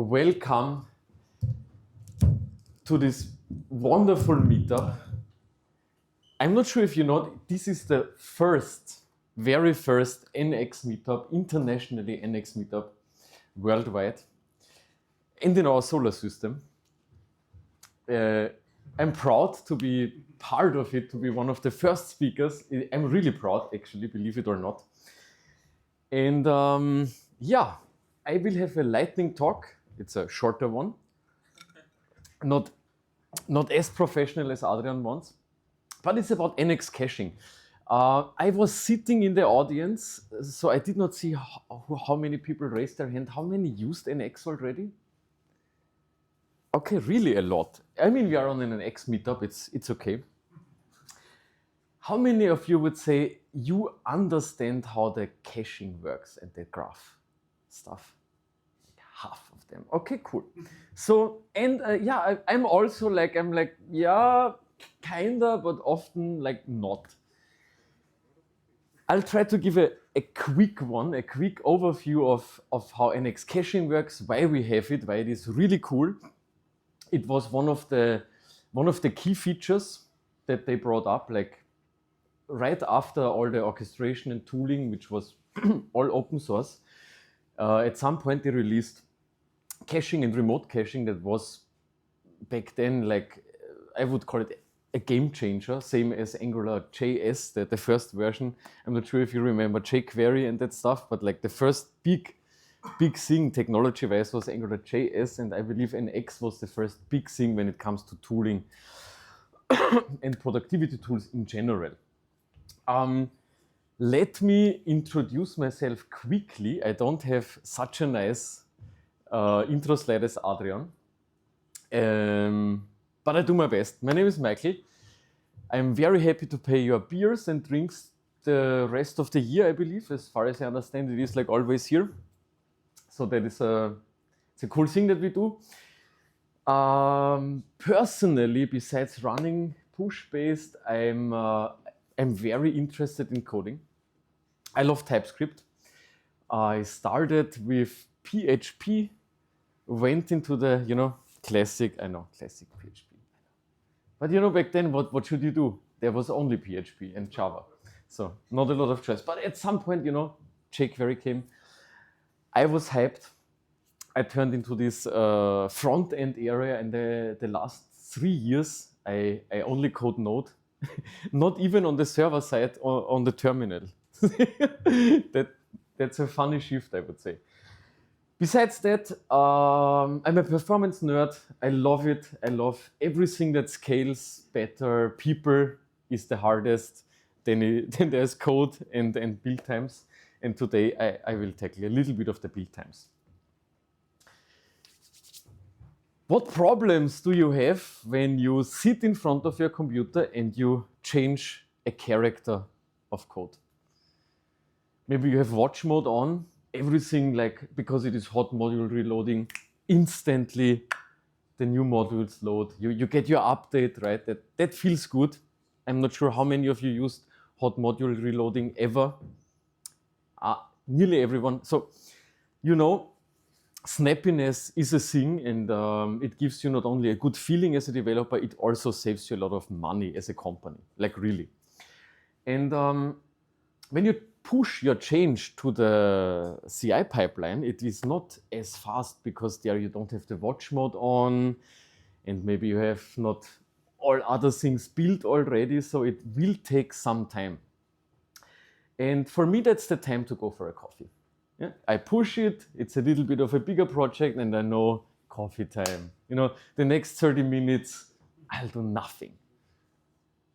welcome to this wonderful meetup. I'm not sure if you know, this is the very first NX meetup, internationally NX meetup worldwide, and in our solar system. I'm proud to be part of it, to be one of the first speakers. I'm really proud, actually, believe it or not. And yeah, I will have a lightning talk. It's a shorter one. Not as professional as Adrian wants, but it's about NX caching. I was sitting in the audience, so I did not see how many people raised their hand. How many used NX already? Okay, really a lot. I mean, we are on an NX meetup, it's okay. How many of you would say you understand how the caching works and the graph stuff? Half of them. Okay, cool. So, and yeah, I'm also like, yeah, kinda, but often like not. I'll try to give a quick overview of how NX caching works, why we have it, why it is really cool. It was one of the key features that they brought up, like right after all the orchestration and tooling, which was all open source. At some point they released caching and remote caching that was back then, like, I would call it a game changer, same as AngularJS, the first version. I'm not sure if you remember jQuery and that stuff, but like the first big thing technology-wise was AngularJS, and I believe NX was the first big thing when it comes to tooling and productivity tools in general. Let me introduce myself quickly. I don't have such a nice intro slide as Adrian, but I do my best. My name is Michael. I'm very happy to pay your beers and drinks the rest of the year, I believe. As far as I understand, it is like always here. So that is it's a cool thing that we do. Personally, besides running PushBased, I'm very interested in coding. I love TypeScript. I started with PHP, went into the, classic PHP. But back then, what should you do? There was only PHP and Java. So not a lot of choice. But at some point, jQuery came. I was hyped. I turned into this front-end area, and the last 3 years, I only code Node. Not even on the server side, on the terminal. That's a funny shift, I would say. Besides that, I'm a performance nerd. I love it. I love everything that scales better. People is the hardest. Then there's code and build times. And today I will tackle a little bit of the build times. What problems do you have when you sit in front of your computer and you change a character of code? Maybe you have watch mode on, everything, like, because it is hot module reloading, instantly the new modules load. You get your update, right? That feels good. I'm not sure how many of you used hot module reloading ever. Nearly everyone. So, snappiness is a thing, and it gives you not only a good feeling as a developer, it also saves you a lot of money as a company, like really. And when you push your change to the CI pipeline, it is not as fast because there you don't have the watch mode on, and maybe you have not all other things built already, so it will take some time. And for me, that's the time to go for a coffee. Yeah? I push it, it's a little bit of a bigger project, and I know coffee time. The next 30 minutes, I'll do nothing.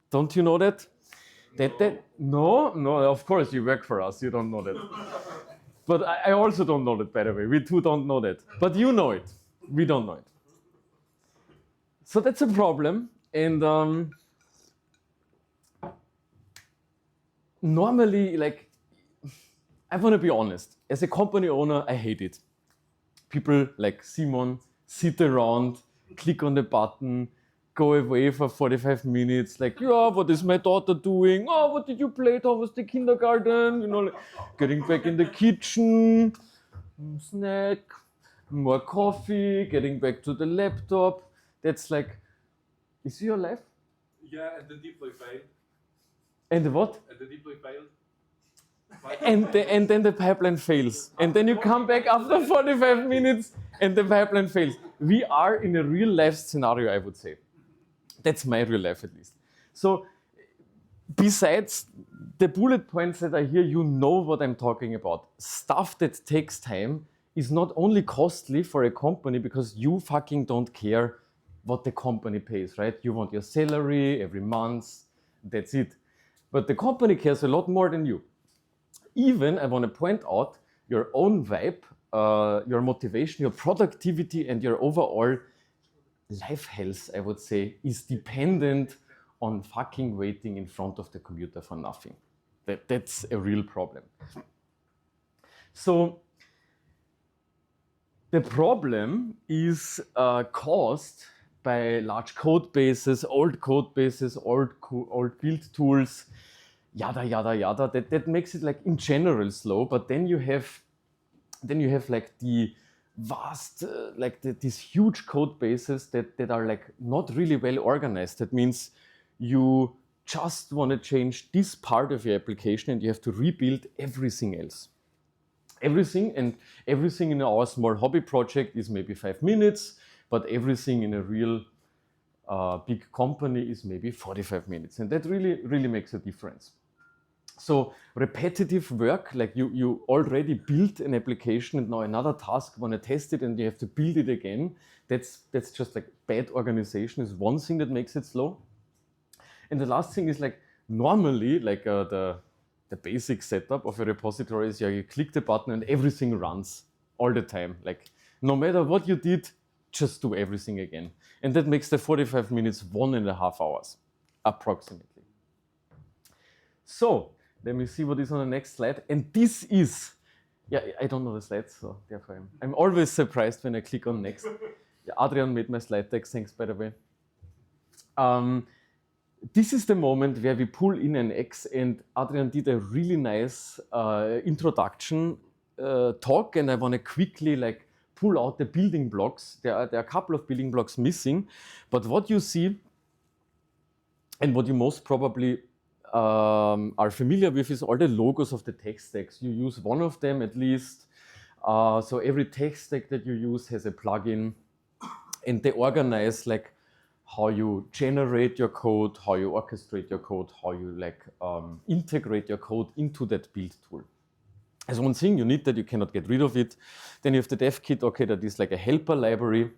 Don't you know that? No, of course you work for us, you don't know that. But I also don't know that, by the way. We too don't know that. But you know it. We don't know it. So that's a problem. And normally, like, I want to be honest. As a company owner, I hate it. People like Simon sit around, click on the button, go away for 45 minutes, like, yeah, what is my daughter doing? Oh, what did you play? How was the kindergarten? Like, getting back in the kitchen, snack, more coffee, getting back to the laptop. That's like, is your life? Yeah, and the deploy failed. And the what? And the deploy failed. And then the pipeline fails. And then you come back after 45 minutes and the pipeline fails. We are in a real life scenario, I would say. That's my real life at least. So besides the bullet points that are here, you know what I'm talking about. Stuff that takes time is not only costly for a company because you fucking don't care what the company pays, right? You want your salary every month, that's it. But the company cares a lot more than you. Even, I want to point out, your own vibe, your motivation, your productivity, and your overall life health, I would say, is dependent on fucking waiting in front of the computer for nothing. That's a real problem. So the problem is caused by large code bases, old build tools, yada yada yada. That makes it like in general slow. But then you have like the vast, these huge code bases that are like not really well organized. That means you just want to change this part of your application and you have to rebuild everything else. Everything in our small hobby project is maybe 5 minutes, but everything in a real big company is maybe 45 minutes. And that really makes a difference. So repetitive work, like you already built an application and now another task want to test it and you have to build it again. That's just like bad organization is one thing that makes it slow. And the last thing is like normally like the basic setup of a repository is you click the button and everything runs all the time. Like no matter what you did, just do everything again. And that makes the 45 minutes 1.5 hours, approximately. So let me see what is on the next slide. And this is, yeah, I don't know the slides, so therefore I'm always surprised when I click on next. Yeah, Adrian made my slide deck, thanks by the way. This is the moment where we pull in Nx, and Adrian did a really nice introduction talk, and I want to quickly like pull out the building blocks. There are a couple of building blocks missing, but what you see and what you most probably are familiar with is all the logos of the tech stacks. You use one of them at least. So every tech stack that you use has a plugin, and they organize like how you generate your code, how you orchestrate your code, how you like integrate your code into that build tool. As one thing, you need that, you cannot get rid of it. Then you have the dev kit, okay, that is like a helper library.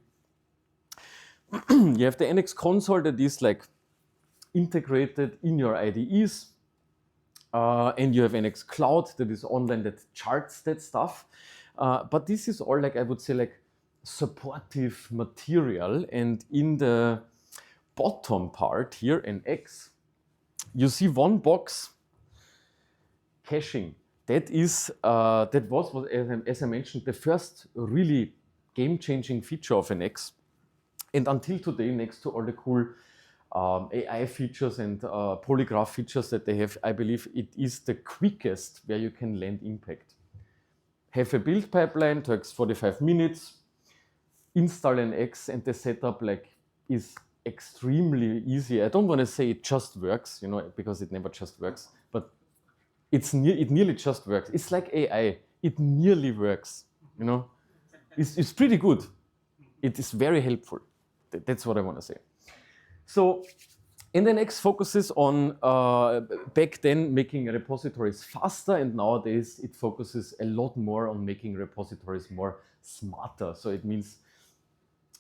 You have the Nx console that is like integrated in your IDEs. And you have Nx Cloud that is online that charts that stuff. But this is all like, I would say like supportive material. And in the bottom part here, Nx, you see one box, caching. That was, as I mentioned, the first really game-changing feature of Nx. And until today, next to all the cool AI features and polygraph features that they have, I believe it is the quickest where you can land impact. Have a build pipeline, takes 45 minutes, install Nx, and the setup like is extremely easy. I don't want to say it just works, because it never just works, but it nearly just works. It's like AI. It nearly works, It's pretty good. It is very helpful. That's what I want to say. So, and Nx focuses on, back then, making repositories faster, and nowadays it focuses a lot more on making repositories more smarter. So it means,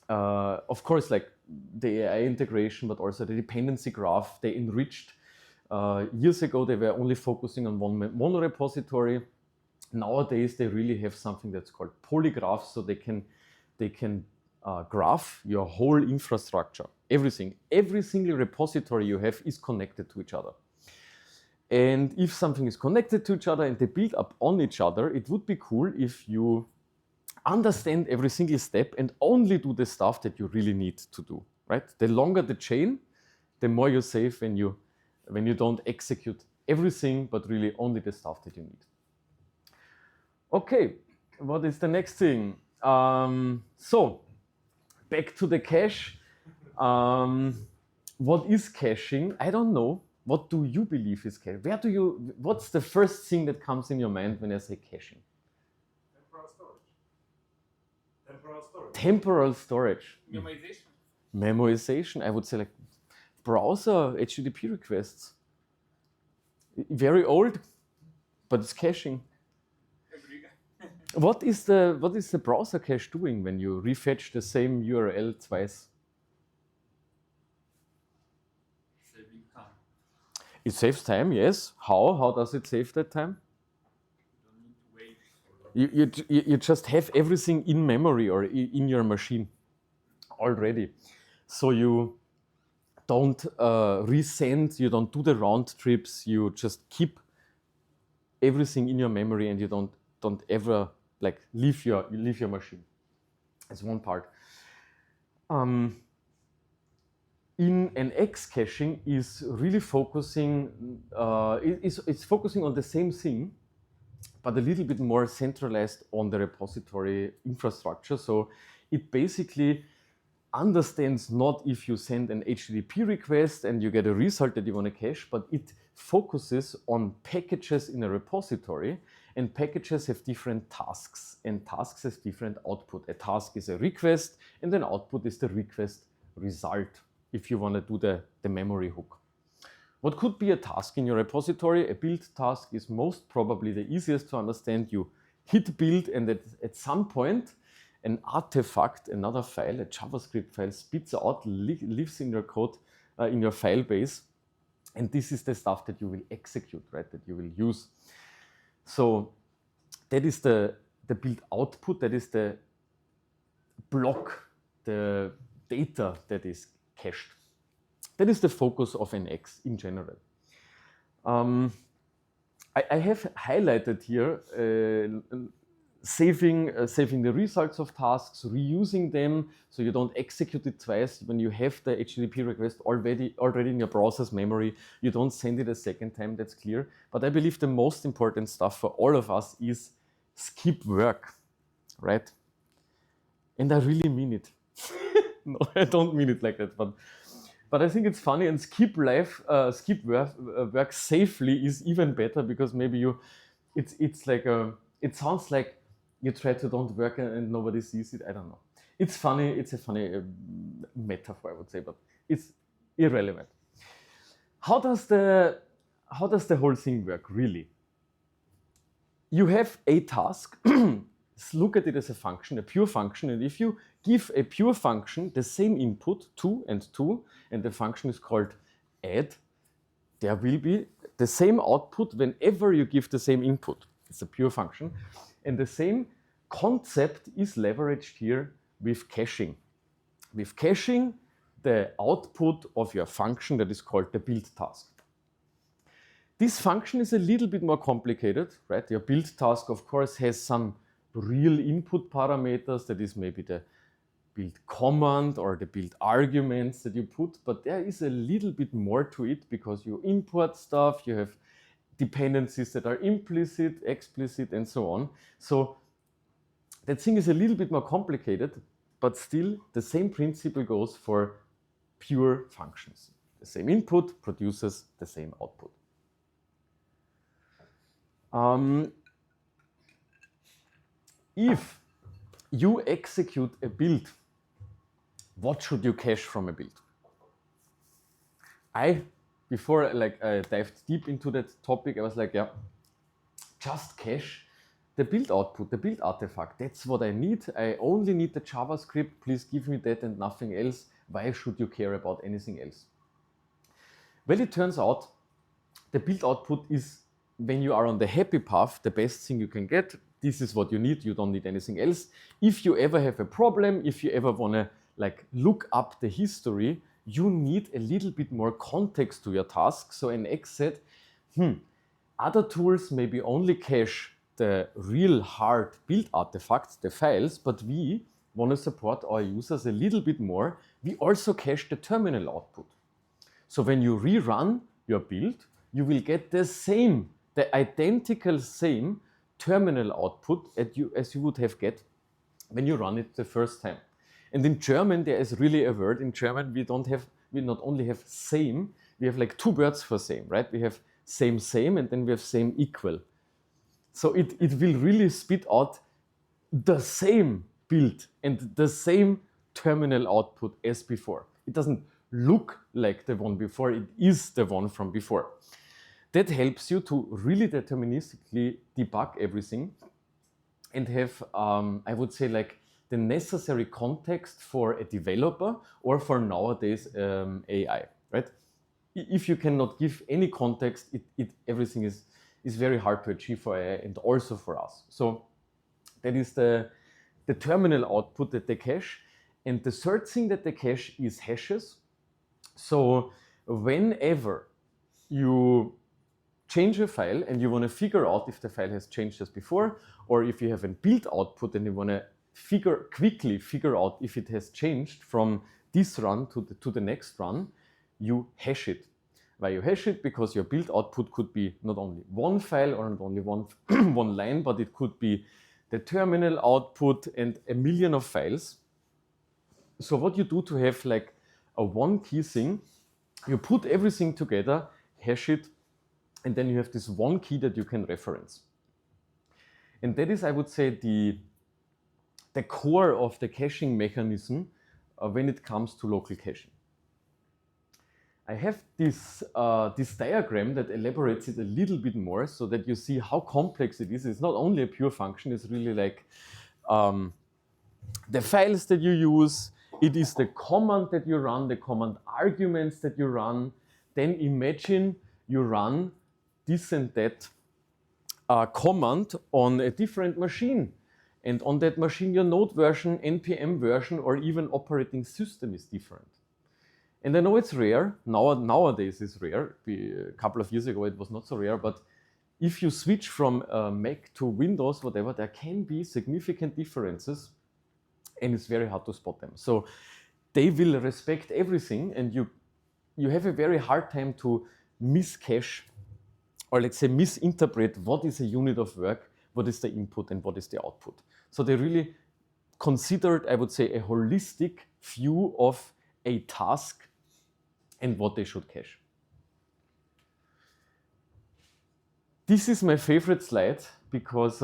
of course, like the AI integration, but also the dependency graph, they enriched. Years ago, they were only focusing on one monorepository. Nowadays, they really have something that's called polygraphs, so they can graph your whole infrastructure, everything. Every single repository you have is connected to each other. And if something is connected to each other and they build up on each other, it would be cool if you understand every single step and only do the stuff that you really need to do, right? The longer the chain, the more you're safe when you don't execute everything, but really only the stuff that you need. Okay, what is the next thing? So back to the cache. What is caching? I don't know. What do you believe is caching? What's the first thing that comes in your mind when I say caching? Temporal storage. Temporal storage. Temporal storage. Memorization. Memorization, I would say, like browser HTTP requests. Very old, but it's caching. What is the browser cache doing when you refetch the same URL twice? Saving time. It saves time, yes. How? How does it save that time? You don't need to wait. You just have everything in memory or in your machine already. So you don't resend, you don't do the round trips, you just keep everything in your memory and you don't ever like leave your machine. That's one part. In Nx caching is really focusing, it's focusing on the same thing, but a little bit more centralized on the repository infrastructure. So it basically understands not if you send an HTTP request and you get a result that you want to cache, but it focuses on packages in a repository, and packages have different tasks, and tasks have different output. A task is a request, and an output is the request result, if you want to do the memory hook. What could be a task in your repository? A build task is most probably the easiest to understand. You hit build, and at some point, an artifact, another file, a JavaScript file, spits out, lives in your code, in your file base. And this is the stuff that you will execute, right? That you will use. So that is the build output, that is the block, the data that is cached. That is the focus of Nx in general. I have highlighted here saving the results of tasks, reusing them so you don't execute it twice. When you have the HTTP request already in your browser's memory, you don't send it a second time, that's clear. But I believe the most important stuff for all of us is skip work, right? And I really mean it. No, I don't mean it like that, but I think it's funny, and skip work safely is even better, because maybe it's like it sounds like you try to don't work and nobody sees it. I don't know. It's funny. It's a funny metaphor, I would say, but it's irrelevant. How does the whole thing work really? You have a task. Look at it as a function, a pure function, and if you give a pure function the same input, 2 and 2, and the function is called add, there will be the same output whenever you give the same input. It's a pure function. And the same concept is leveraged here with caching. With caching, the output of your function that is called the build task. This function is a little bit more complicated, right? Your build task, of course, has some real input parameters, that is maybe the build command or the build arguments that you put, but there is a little bit more to it, because you import stuff, you have dependencies that are implicit, explicit, and so on. So that thing is a little bit more complicated, but still the same principle goes for pure functions. The same input produces the same output. If you execute a build, what should you cache from a build? Before I dived deep into that topic, I was like, yeah, just cache the build output, the build artifact. That's what I need. I only need the JavaScript. Please give me that and nothing else. Why should you care about anything else? Well, it turns out the build output is, when you are on the happy path, the best thing you can get. This is what you need. You don't need anything else. If you ever have a problem, if you ever want to look up the history, you need a little bit more context to your task. So Nx said, other tools maybe only cache the real hard build artifacts, the files, but we want to support our users a little bit more. We also cache the terminal output. So when you rerun your build, you will get the identical same terminal output as you would have get when you run it the first time. And in German, there is really a word. In German, we not only have same, we have like two words for same, right? We have same, and then we have same equal. So it will really spit out the same build and the same terminal output as before. It doesn't look like the one before, it is the one from before. That helps you to really deterministically debug everything and have, I would say, like the necessary context for a developer or for nowadays AI, right? If you cannot give any context, everything is very hard to achieve for AI and also for us. So that is the terminal output that they cache. And the third thing that they cache is hashes. So whenever you change a file and you want to figure out if the file has changed as before, or if you have a build output and you want to quickly figure out if it has changed from this run to the next run, you hash it. Why you hash it? Because your build output could be not only one file or not only one, one line, but it could be the terminal output and a million of files. So what you do to have like a one key thing, you put everything together, hash it, and then you have this one key that you can reference. And that is, I would say, the core of the caching mechanism when it comes to local caching. I have this diagram that elaborates it a little bit more so that you see how complex it is. It's not only a pure function, it's really like the files that you use, it is the command that you run, the command arguments that you run. Then imagine you run this and that command on a different machine. And on that machine, your node version, NPM version, or even operating system is different. And I know it's rare, nowadays it's rare. A couple of years ago it was not so rare, but if you switch from Mac to Windows, whatever, there can be significant differences and it's very hard to spot them. So they will respect everything and you have a very hard time to miscache or let's say misinterpret what is a unit of work, what is the input and what is the output. So they really considered, I would say, a holistic view of a task and what they should cache. This is my favorite slide because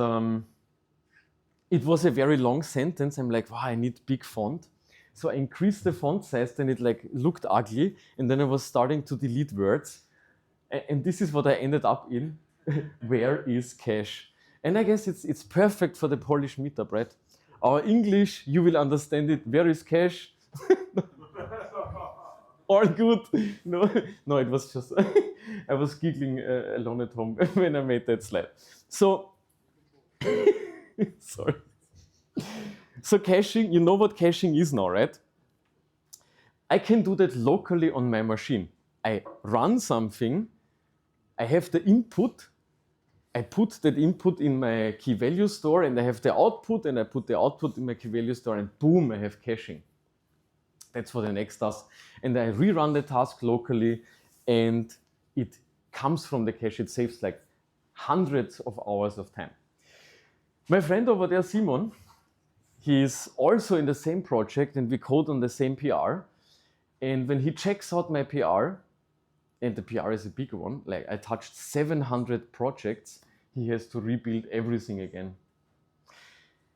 it was a very long sentence. I'm like, wow, I need big font. So I increased the font size, then it like looked ugly, and then I was starting to delete words. And this is what I ended up in. Where is cache? And I guess it's perfect for the Polish meetup, right? Our English, you will understand it. Where is cache? All good. No, it was just, I was giggling alone at home when I made that slide. So, sorry. So caching, you know what caching is now, right? I can do that locally on my machine. I run something, I have the input, I put that input in my key value store and I have the output and I put the output in my key value store and boom, I have caching. That's what Nx does. And I rerun the task locally and it comes from the cache. It saves like hundreds of hours of time. My friend over there, Simon, he's also in the same project and we code on the same PR. And when he checks out my PR, and the PR is a big one, like I touched 700 projects, he has to rebuild everything again.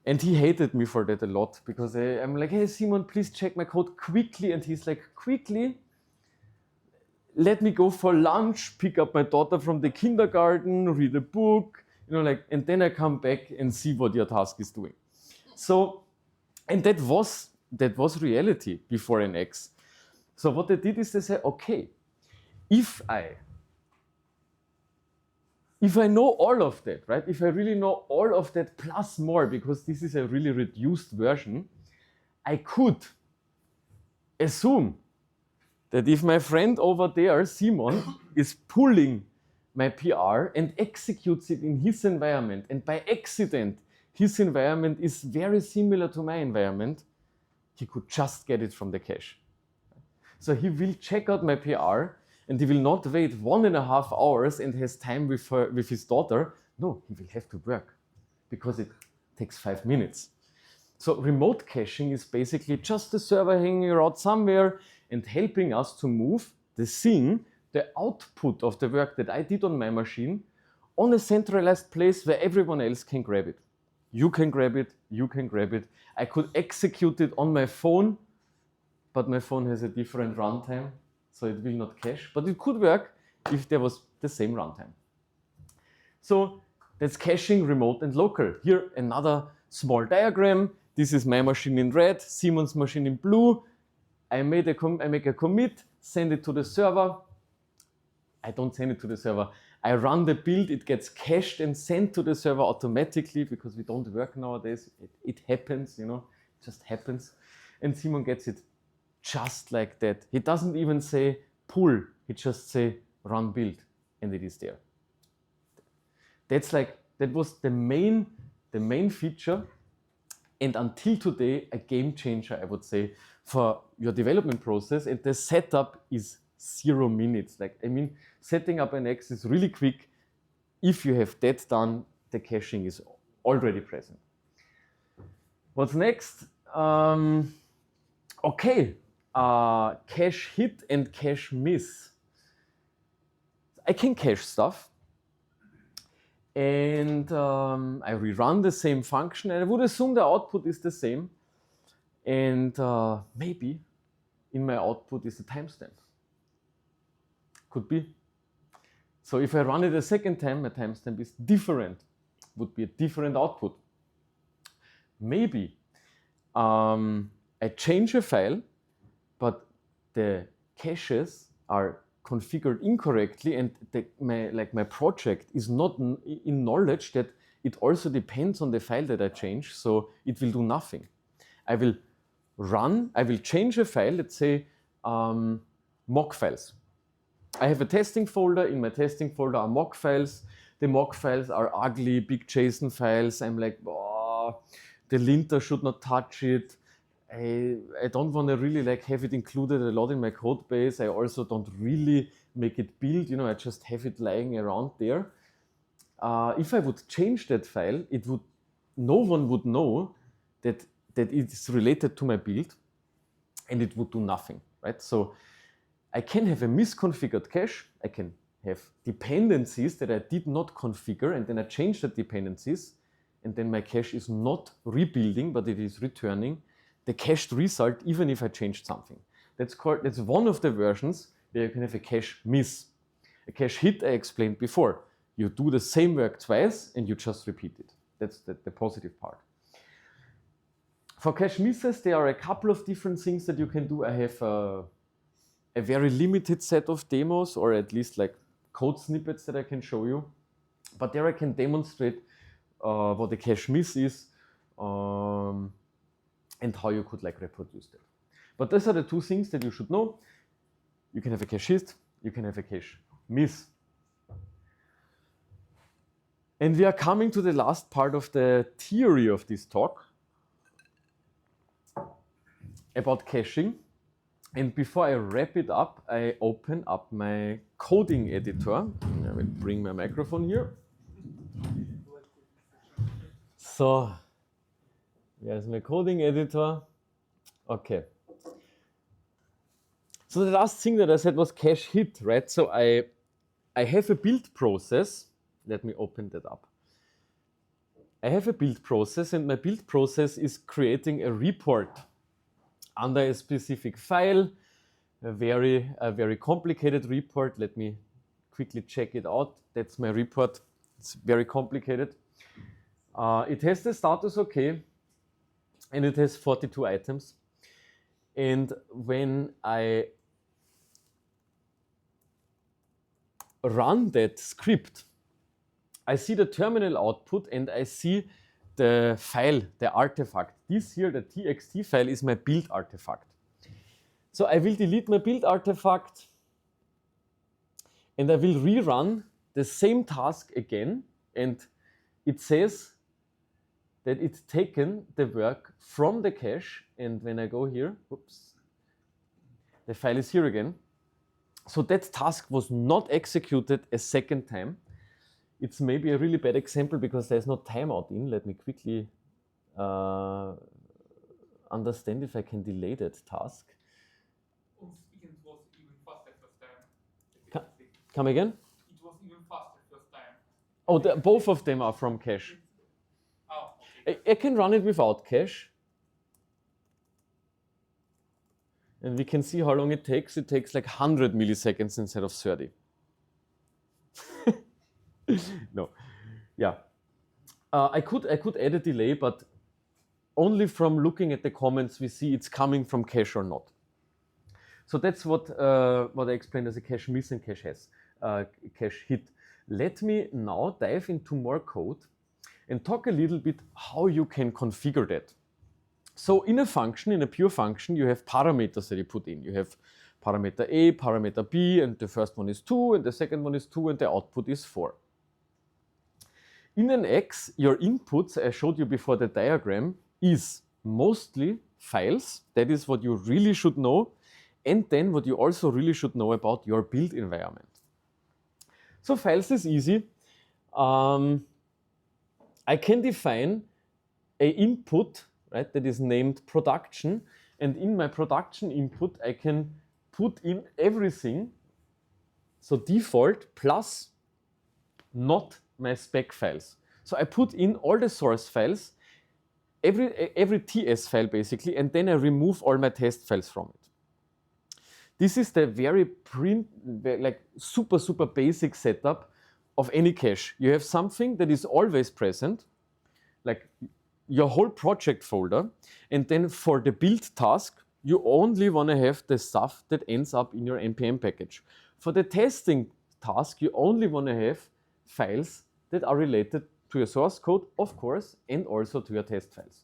And he hated me for that a lot because I'm like, hey, Simon, please check my code quickly. And he's like, quickly? Let me go for lunch, pick up my daughter from the kindergarten, read a book, and then I come back and see what your task is doing. So, and that was reality before Nx. So what they did is they said, okay, if I know all of that, right? If I really know all of that plus more, because this is a really reduced version, I could assume that if my friend over there, Simon, is pulling my PR and executes it in his environment, and by accident, his environment is very similar to my environment, he could just get it from the cache. So he will check out my PR and he will not wait 1.5 hours and has time with his daughter. No, he will have to work because it takes 5 minutes. So remote caching is basically just the server hanging around somewhere and helping us to move the thing, the output of the work that I did on my machine, on a centralized place where everyone else can grab it. You can grab it, you can grab it. I could execute it on my phone, but my phone has a different runtime, so it will not cache. But it could work if there was the same runtime. So that's caching remote and local. Here, another small diagram. This is my machine in red, Simon's machine in blue. I make a commit, send it to the server. I don't send it to the server. I run the build, it gets cached and sent to the server automatically because we don't work nowadays. It happens, you know, it just happens. And Simon gets it just like that. He doesn't even say pull, he just say run build, and it is there. That was the main feature, and until today, a game changer, I would say, for your development process. And the setup is 0 minutes. Like, I mean, setting up an X is really quick. If you have that done, the caching is already present. What's next? Okay, cache hit and cache miss. I can cache stuff, and I rerun the same function, and I would assume the output is the same, and maybe in my output is a timestamp. Could be. So if I run it a second time, my timestamp is different, would be a different output. Maybe I change a file, but the caches are configured incorrectly, and my project is not in knowledge that it also depends on the file that I change, so it will do nothing. I will change a file, let's say mock files. I have a testing folder. In my testing folder are mock files. The mock files are ugly, big JSON files. I'm like, oh, the linter should not touch it. I don't want to really like have it included a lot in my code base. I also don't really make it build, you know, I just have it lying around there. If I would change that file, no one would know that it's related to my build, and it would do nothing, right? So I can have a misconfigured cache. I can have dependencies that I did not configure, and then I change the dependencies, and then my cache is not rebuilding, but it is returning the cached result even if I changed something. That's one of the versions where you can have a cache miss. A cache hit I explained before. You do the same work twice and you just repeat it. That's the positive part. For cache misses, there are a couple of different things that you can do. I have a very limited set of demos, or at least like code snippets that I can show you. But there I can demonstrate what a cache miss is, and how you could like reproduce that. But those are the two things that you should know. You can have a cache hit, you can have a cache miss. And we are coming to the last part of the theory of this talk about caching. And before I wrap it up, I open up my coding editor. I will bring my microphone here. So, here's my coding editor. Okay. So the last thing that I said was cache hit, right? So I have a build process. Let me open that up. I have a build process, and my build process is creating a report under a specific file, a very complicated report. Let me quickly check it out. That's my report. It's very complicated. It has the status OK, and it has 42 items. And when I run that script, I see the terminal output and I see the file, the artifact. This here, the txt file, is my build artifact. So I will delete my build artifact and I will rerun the same task again, and it says that it's taken the work from the cache, and when I go here, oops, the file is here again. So that task was not executed a second time. It's maybe a really bad example because there's no timeout in. Let me quickly understand if I can delay that task. It was even faster first time. Come again? It was even faster first time. Oh, both of them are from cache. Oh, okay. I can run it without cache. And we can see how long it takes. It takes like 100 milliseconds instead of 30. No, yeah. I could add a delay, but only from looking at the comments we see it's coming from cache or not. So that's what I explained as a cache miss and cache hit. Let me now dive into more code and talk a little bit how you can configure that. So in a function, in a pure function, you have parameters that you put in. You have parameter A, parameter B, and the first one is 2, and the second one is 2, and the output is 4. In an X, your inputs, I showed you before the diagram, is mostly files. That is what you really should know. And then what you also really should know about your build environment. So files is easy. I can define an input, right, that is named production. And in my production input, I can put in everything. So default plus not my spec files. So I put in all the source files, every TS file basically, and then I remove all my test files from it. This is the very super basic setup of any cache. You have something that is always present, like your whole project folder, and then for the build task, you only want to have the stuff that ends up in your npm package. For the testing task, you only want to have files that are related to your source code, of course, and also to your test files.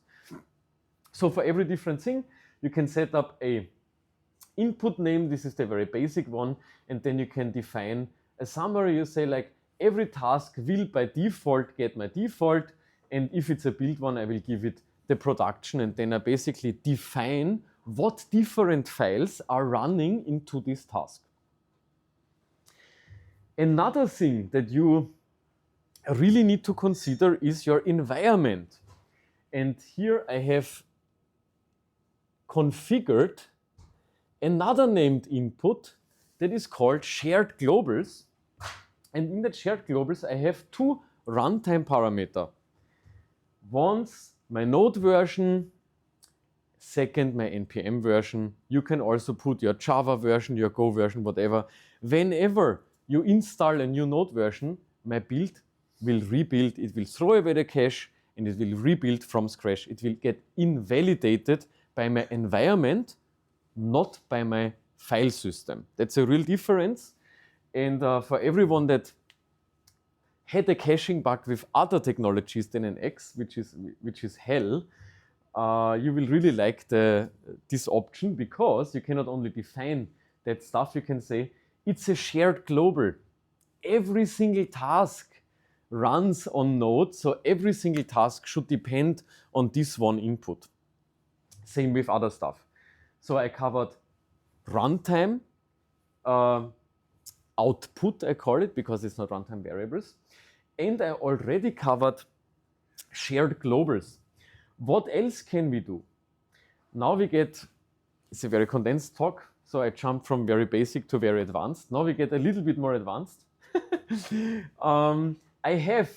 So for every different thing, you can set up a input name. This is the very basic one. And then you can define a summary. You say like, every task will by default get my default. And if it's a build one, I will give it the production. And then I basically define what different files are running into this task. Another thing that you really need to consider is your environment. And here I have configured another named input that is called shared globals. And in that shared globals, I have two runtime parameters. One's my node version, second my npm version. You can also put your Java version, your Go version, whatever. Whenever you install a new node version, my build will rebuild, it will throw away the cache, and it will rebuild from scratch. It will get invalidated by my environment, not by my file system. That's a real difference. And for everyone that had a caching bug with other technologies than Nx, which is hell, you will really like this option, because you can not only define that stuff, you can say it's a shared global. Every single task runs on Node, so every single task should depend on this one input. Same with other stuff. So I covered runtime, output I call it, because it's not runtime variables. And I already covered shared globals. What else can we do? Now we get, it's a very condensed talk, so I jumped from very basic to very advanced. Now we get a little bit more advanced. I have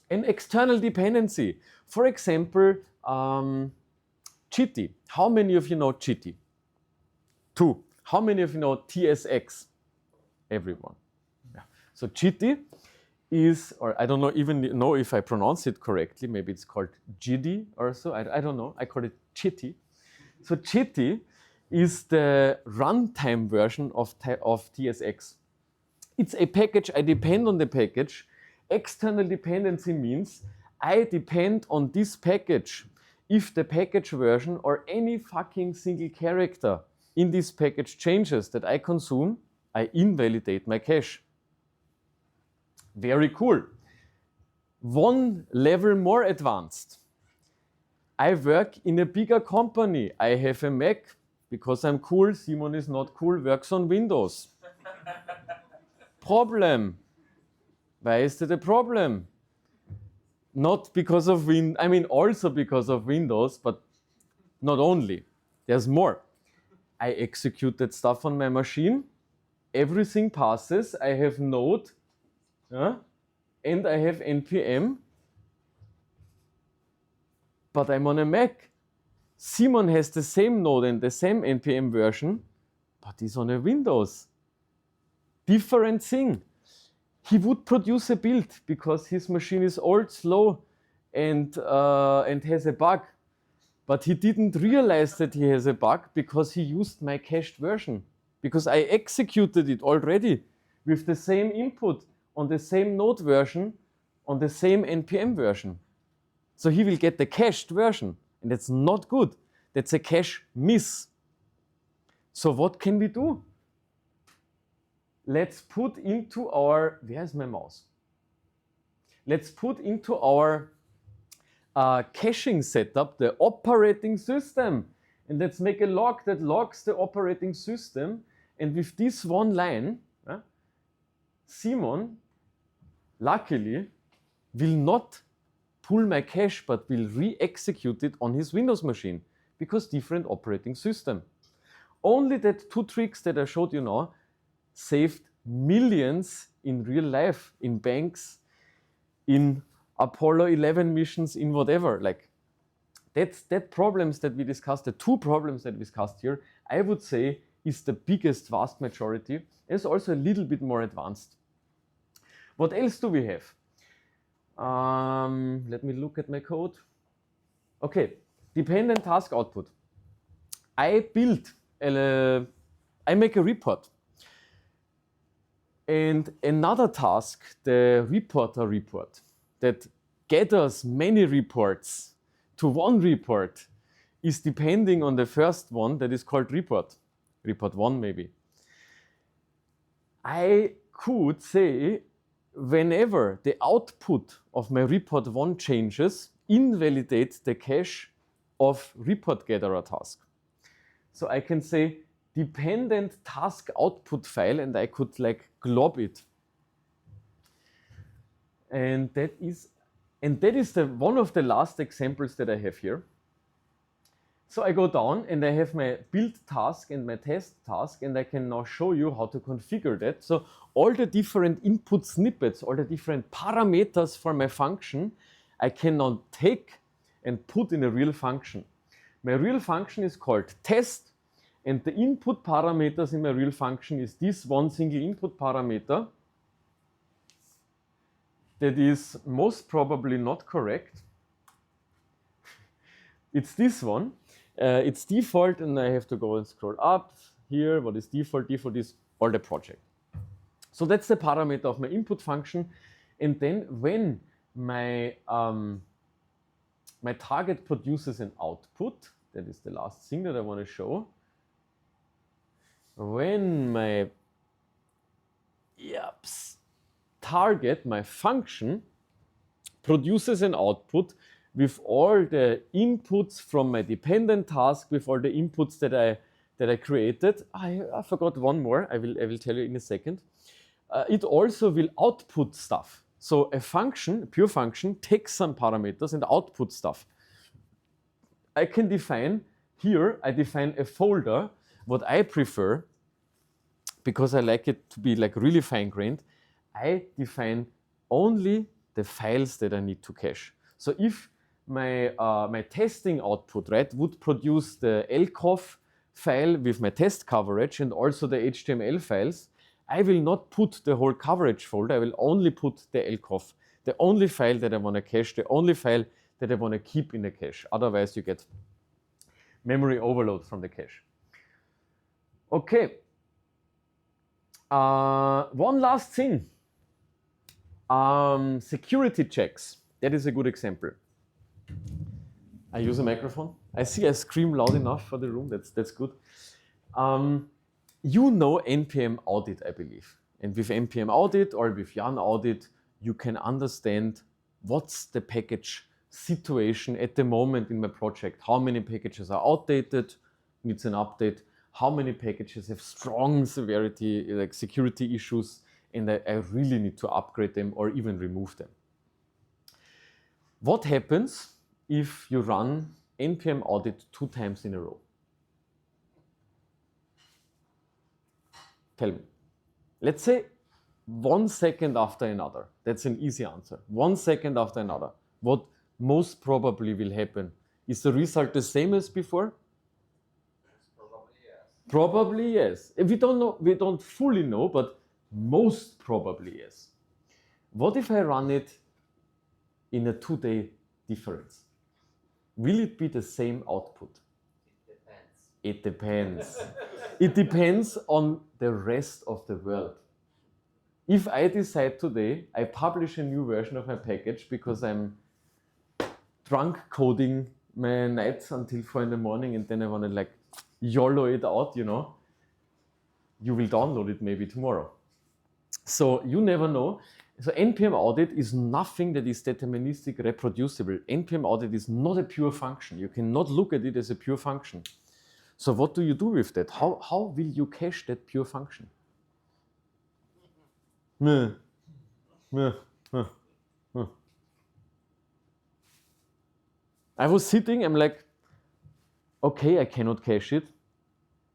an external dependency. For example, Chitty. How many of you know Chitty? 2. How many of you know TSX? Everyone. Yeah. So Chitty is, or I don't know even know if I pronounce it correctly, maybe it's called GD or so, I don't know, I call it Chitty. So Chitty is the runtime version of TSX. It's a package, I depend on the package. External dependency means I depend on this package. If the package version or any fucking single character in this package changes that I consume, I invalidate my cache. Very cool. One level more advanced. I work in a bigger company. I have a Mac because I'm cool. Simon is not cool, works on Windows. Problem. Why is that a problem? Not because of also because of Windows, but not only, there's more. I executed stuff on my machine, everything passes, I have node, and I have npm, but I'm on a Mac. Simon has the same node and the same npm version, but he's on a Windows. Different thing. He would produce a build because his machine is old, slow, and has a bug. But he didn't realize that he has a bug because he used my cached version. Because I executed it already with the same input on the same node version on the same npm version. So he will get the cached version, and that's not good. That's a cache miss. So what can we do? Let's put into our, where's my mouse? Let's put into our caching setup the operating system. And let's make a log that logs the operating system. And with this one line, Simon, luckily, will not pull my cache, but will re-execute it on his Windows machine because different operating system. Only that two tricks that I showed you now saved millions in real life, in banks, in Apollo 11 missions, in whatever. Like that problems that we discussed, the two problems that we discussed here, I would say is the biggest vast majority. It's also a little bit more advanced. What else do we have? Let me look at my code. Okay, dependent task output. I make a report. And another task, the reporter report, that gathers many reports to one report, is depending on the first one that is called report 1 maybe. I could say whenever the output of my report 1 changes, invalidate the cache of report gatherer task. So I can say dependent task output file, and I could like glob it. And that is one of the last examples that I have here. So I go down and I have my build task and my test task, and I can now show you how to configure that. So all the different input snippets, all the different parameters for my function, I can now take and put in a real function. My real function is called test, and the input parameters in my real function is this one single input parameter that is most probably not correct. It's this one. It's default, and I have to go and scroll up here. What is default? Default is all the project. So that's the parameter of my input function. And then when my target produces an output, that is the last thing that I want to show. When my target, my function, produces an output with all the inputs from my dependent task, with all the inputs that I created. I forgot one more. I will tell you in a second. It also will output stuff. So a function, a pure function, takes some parameters and outputs stuff. I can define here. I define a folder. What I prefer, because I like it to be like really fine-grained, I define only the files that I need to cache. So if my testing output, right, would produce the lcoff file with my test coverage and also the HTML files, I will not put the whole coverage folder. I will only put the lcoff, the only file that I want to cache, the only file that I want to keep in the cache. Otherwise, you get memory overload from the cache. Okay. One last thing. Security checks. That is a good example. I use a microphone. I see I scream loud enough for the room. That's good. You know npm audit, I believe. And with npm audit or with yarn audit, you can understand what's the package situation at the moment in my project. How many packages are outdated, needs an update. How many packages have strong severity, like security issues, and I really need to upgrade them or even remove them. What happens if you run npm audit 2 times in a row? Tell me. Let's say 1 second after another. That's an easy answer. 1 second after another. What most probably will happen? Is the result the same as before? Probably yes. Probably yes. We don't know, we don't fully know, but most probably yes. What if I run it in a 2-day difference? Will it be the same output? It depends. It depends. It depends on the rest of the world. If I decide today, I publish a new version of my package because I'm drunk coding my nights until 4 in the morning and then I want to like YOLO it out, you know, you will download it maybe tomorrow. So you never know. So npm audit is nothing that is deterministic reproducible. npm audit is not a pure function. You cannot look at it as a pure function. So what do you do with that? How will you cache that pure function? Meh. Meh. Meh. Meh. I was sitting, I'm like, okay, I cannot cache it.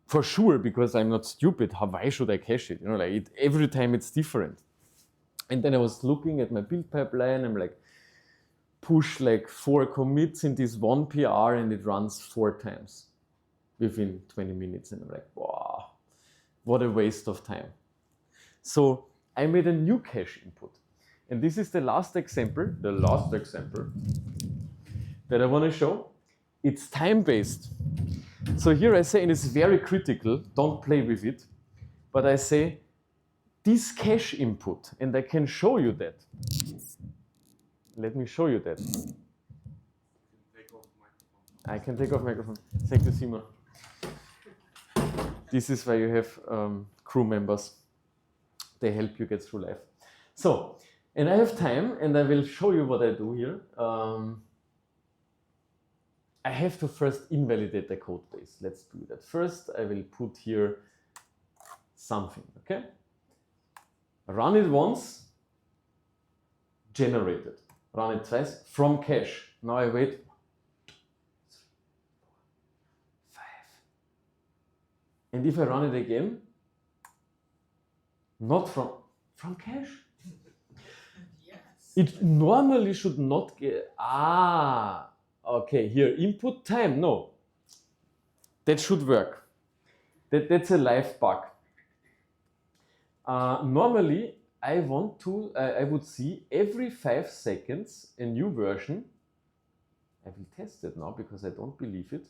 For sure, because I'm not stupid. Why should I cache it? You know, like every time it's different. And then I was looking at my build pipeline. I'm like, push like 4 commits in this one PR and it runs 4 times within 20 minutes. And I'm like, wow, what a waste of time. So I made a new cache input. And this is the last example that I want to show. It's time-based. So here I say, and it's very critical, don't play with it, but I say this cache input, and I can show you that. Let me show you that. Take off microphone. I can take off microphone. Thank you, Simon. This is why you have crew members. They help you get through life. So, and I have time, and I will show you what I do here. I have to first invalidate the code base. Let's do that. First, I will put here something, okay? Run it once, generated. Run it twice, from cache. Now I wait. 5. And if I run it again, not from cache. Yes. It normally should not get, okay, here, input time, no. That should work. That's a live bug. Normally, I would see every 5 seconds a new version. I will test it now because I don't believe it.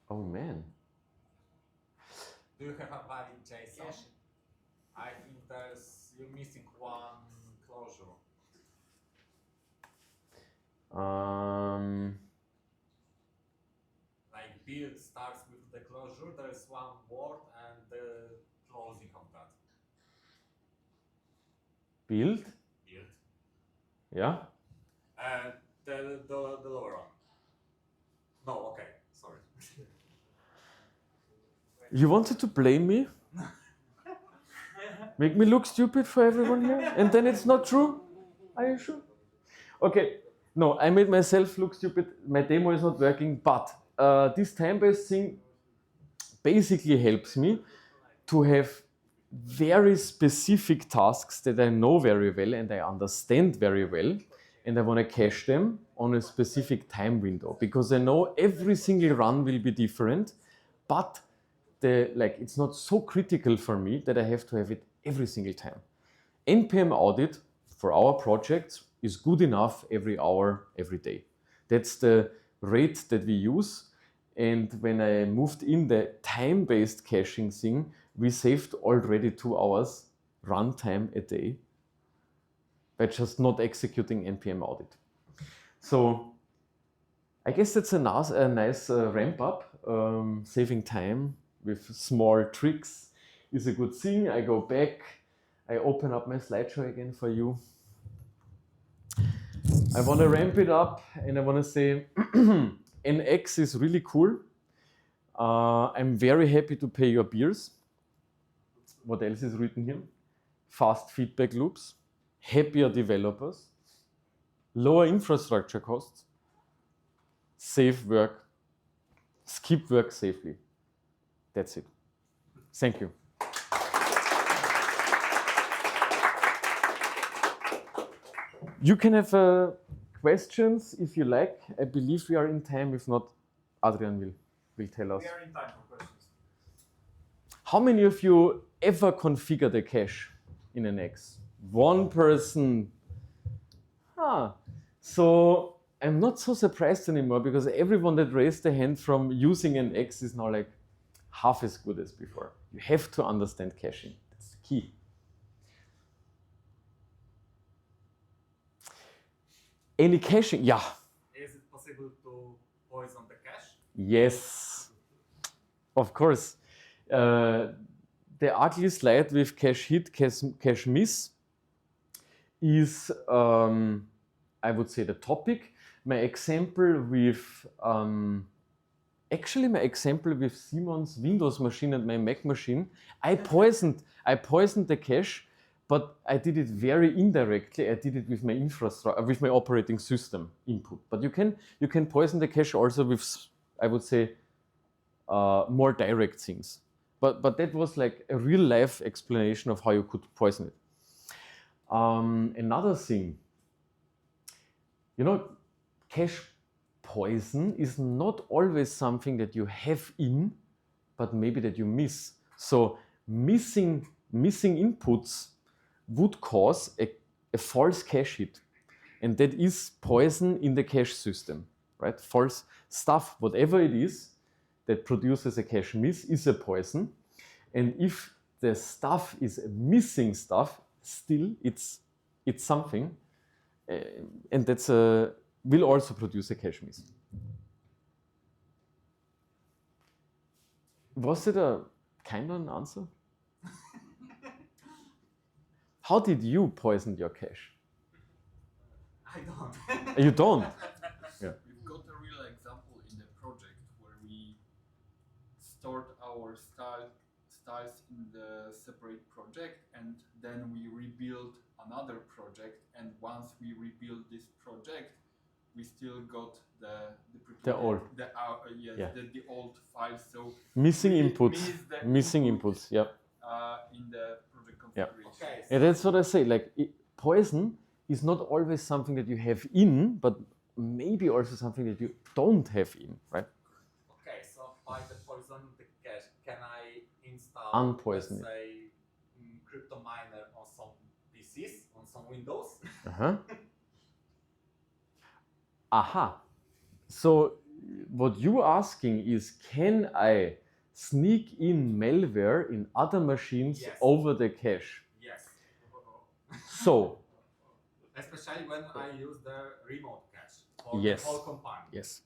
Oh man. Do you have a valid JSON? Yes. I think you're missing one closure. Like build starts with the closure, there is one word and the closing of that. Build? Build. Yeah. And the lower one. No, okay, sorry. You wanted to blame me? Make me look stupid for everyone here? And then it's not true? Are you sure? Okay, no, I made myself look stupid. My demo is not working, but this time-based thing basically helps me to have very specific tasks that I know very well and I understand very well, and I want to cache them on a specific time window because I know every single run will be different, but it's not so critical for me that I have to have it every single time. npm audit for our projects is good enough every hour, every day. That's the rate that we use. And when I moved in the time-based caching thing, we saved already 2 hours runtime a day by just not executing npm audit. So I guess that's a nice ramp up. Saving time with small tricks is a good thing. I go back, I open up my slideshow again for you. I want to ramp it up and I want to say NX is really cool. I'm very happy to pay your beers. What else is written here? Fast feedback loops. happier developers, lower infrastructure costs, safe work, skip work safely. That's it. Thank you. You can have questions if you like. I believe we are in time. If not, Adrian will tell us. We are in time for questions. How many of you ever configured a cache in Nx? One person. So I'm not so surprised anymore because everyone that raised their hand from using Nx is now like half as good as before. You have to understand caching. That's the key. Any caching? Yeah. Is it possible to poison the cache? Yes. Of course. The ugly slide with cache hit, cache miss is, I would say, the topic. My example with, Simon's Windows machine and my Mac machine, I poisoned the cache, but I did it very indirectly. I did it with my infrastructure, with my operating system input. But you can poison the cache also with, I would say, more direct things. But that was like a real life explanation of how you could poison it. Another thing, cache poison is not always something that you have in, but maybe that you miss. So missing inputs would cause a false cache hit. And that is poison in the cache system, right? False stuff, whatever it is, that produces a cache miss is a poison. And if the stuff is a missing stuff, still it's something. And that's will also produce a cache miss. Was it a kind of an answer? How did you poison your cache? I don't. You don't? Yeah. We've got a real example in the project where we stored our styles in the separate project and then we rebuild another project, and once we rebuild this project, we still got the old. The old file. So Missing we inputs. missed the Missing input, inputs, yeah. in the project Yeah. configuration. Okay. And that's what I say, like poison is not always something that you have in, but maybe also something that you don't have in, right? Okay, so by the poison the cache, can I install, Unpoison let's say, crypto miner on some PCs, on some Windows? Uh-huh. Aha. So what you're asking is, can I sneak in malware in other machines Yes. over the cache? Yes. So, Especially when I use the remote cache for Yes. the whole company. yes.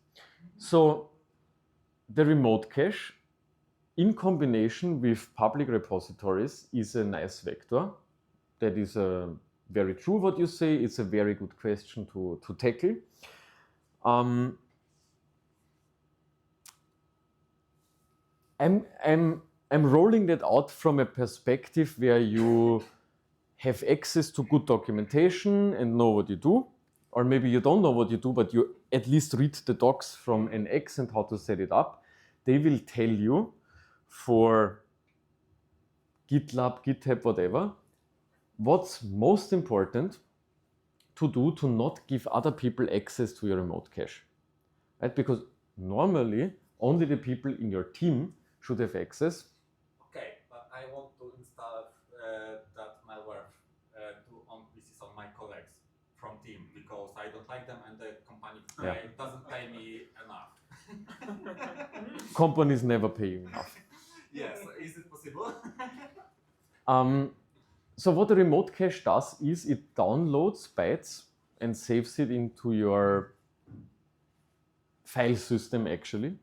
So the remote cache in combination with public repositories is a nice vector. That is very true what you say. It's a very good question to tackle. I'm rolling that out from a perspective where you have access to good documentation and know what you do, or maybe you don't know what you do, but you at least read the docs from Nx and how to set it up. They will tell you for GitLab, GitHub, whatever, what's most important to do to not give other people access to your remote cache, right? Because normally only the people in your team should have access. Okay, but I want to install that malware on PCs of my colleagues from team because I don't like them and the company doesn't pay me enough. Companies never pay you enough. Yes, is it possible? So what the remote cache does is it downloads bytes and saves it into your file system actually.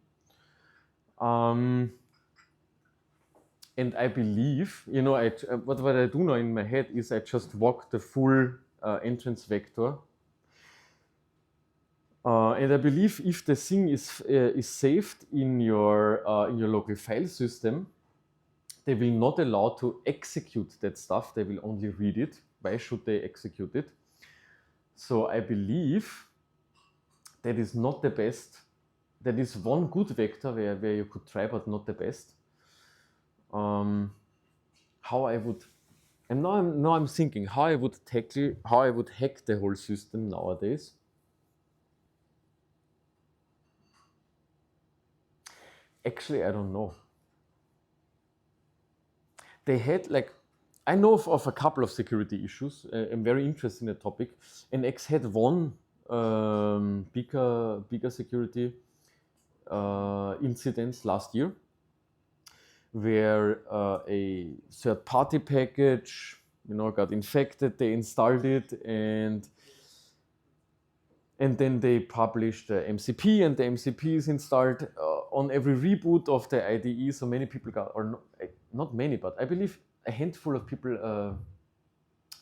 And I believe, what I do now in my head is I just walk the full entrance vector. And I believe if the thing is saved in your local file system, they will not allow to execute that stuff. They will only read it why should they execute it? So I believe that is not the best. That is one good vector where you could try, but not the best. How I would, and now I'm thinking how I would hack the whole system nowadays. Actually, I don't know. They had like, I know of a couple of security issues. I'm very interested in the topic. NX had one bigger security incidents last year, where a third-party package, got infected. They installed it, and then they published the MCP, and the MCP is installed on every reboot of the IDE. So many people got, or not many, but I believe a handful of people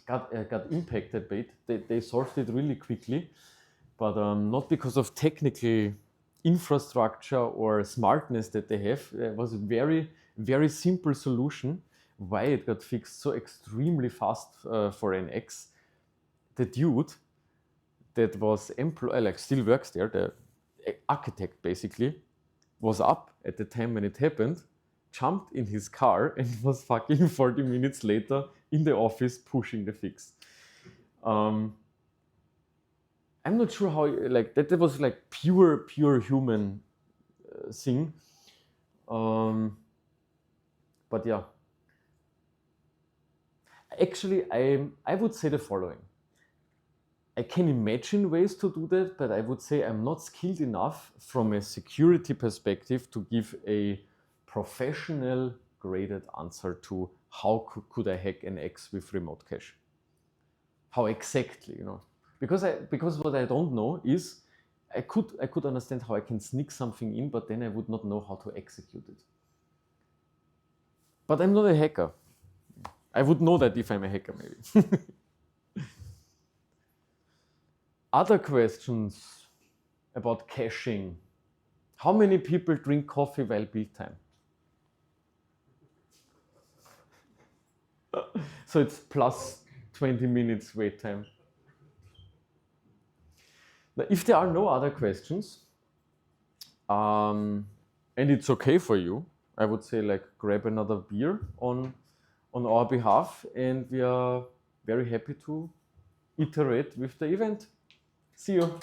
got impacted by it. They solved it really quickly, but not because of technical infrastructure or smartness that they have. It was a very, very simple solution. Why it got fixed so extremely fast for NX. The dude that was still works there, the architect basically, was up at the time when it happened, jumped in his car, and was fucking 40 minutes later in the office pushing the fix. I'm not sure how, that was like pure human thing. But yeah. Actually, I would say the following. I can imagine ways to do that, but I would say I'm not skilled enough from a security perspective to give a professional graded answer to how could I hack NX with remote cache. How exactly, because what I don't know is I could understand how I can sneak something in, but then I would not know how to execute it. But I'm not a hacker. I would know that if I'm a hacker, maybe. Other questions about caching. How many people drink coffee while build time? So it's plus 20 minutes wait time. Now, if there are no other questions, and it's okay for you, I would say grab another beer on our behalf, and we are very happy to iterate with the event. See you.